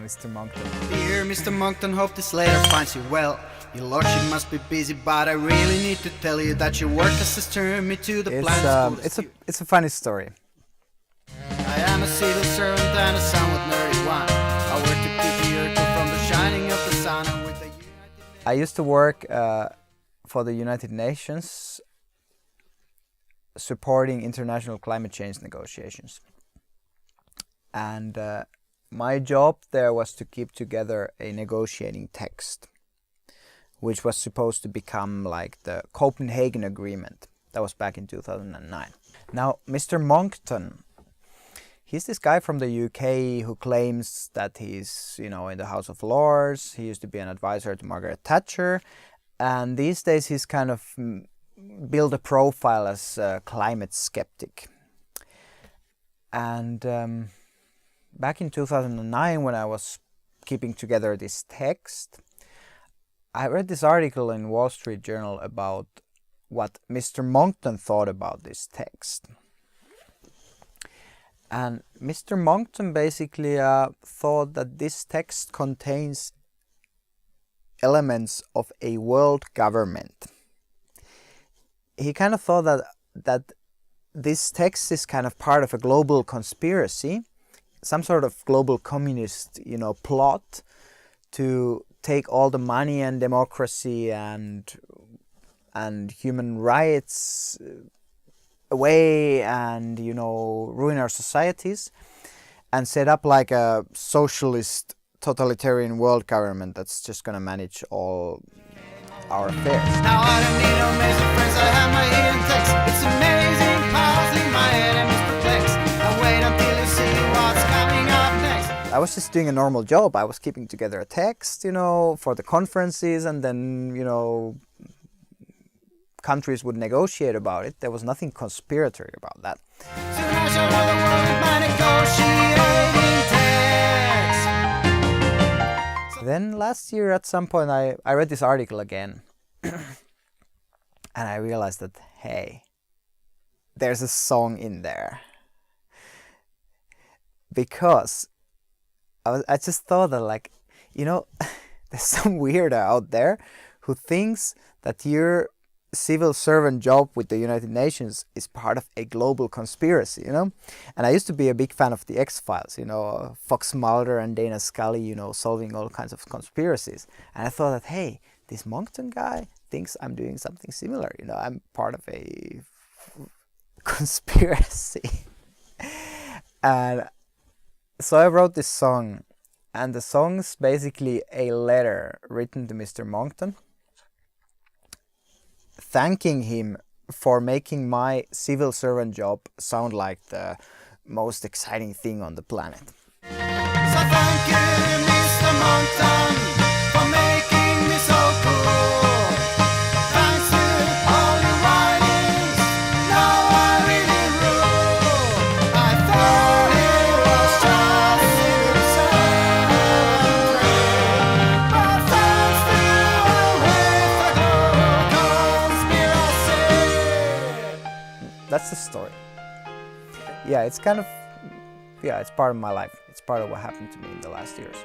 Mr. Monckton. Dear Mr. Monckton, hope this letter finds you well. Your lordship must be busy, but I really need to tell you that your work has turned me to the planet school. It's a funny story. I am a civil servant and a somewhat nerdy one. I work to keep the earth from the shining of the sun. And with the United I used to work for the United Nations, supporting international climate change negotiations. And my job there was to keep together a negotiating text, which was supposed to become like the Copenhagen Agreement. That was back in 2009. Now, Mr. Monckton, he's this guy from the UK who claims that he's, in the House of Lords. He used to be an advisor to Margaret Thatcher. And these days he's kind of built a profile as a climate skeptic. And back in 2009, when I was keeping together this text, I read this article in Wall Street Journal about what Mr. Monckton thought about this text. And Mr. Monckton basically thought that this text contains elements of a world government. He kind of thought that this text is kind of part of a global conspiracy, some sort of global communist, plot to take all the money and democracy and human rights away and, ruin our societies and set up like a socialist totalitarian world government that's just going to manage all our affairs. Now I don't need no amazing friends, I have my hidden text. It's amazing, pausing my head and is perplexed. I wait until you see what's coming up next. I was just doing a normal job. I was keeping together a text, for the conferences, and then, countries would negotiate about it. There was nothing conspiratory about that. Soon I shall rule the world with my negotiating text. Then last year at some point I read this article again and I realized that, hey, there's a song in there. Because I just thought that there's some weirdo out there who thinks that your civil servant job with the United Nations is part of a global conspiracy, And I used to be a big fan of the X-Files, Fox Mulder and Dana Scully, solving all kinds of conspiracies. And I thought that, hey, this Monckton guy thinks I'm doing something similar, I'm part of a conspiracy. And so I wrote this song, and the song's basically a letter written to Mr. Monckton, thanking him for making my civil servant job sound like the most exciting thing on the planet. So thank you, Mr. Monckton, for making me so cool. Thanks to all your writings, now I really rule. I thought it was just civil servant, but thanks to a conspiracy. That's the story. Yeah, it's part of my life. It's part of what happened to me in the last years.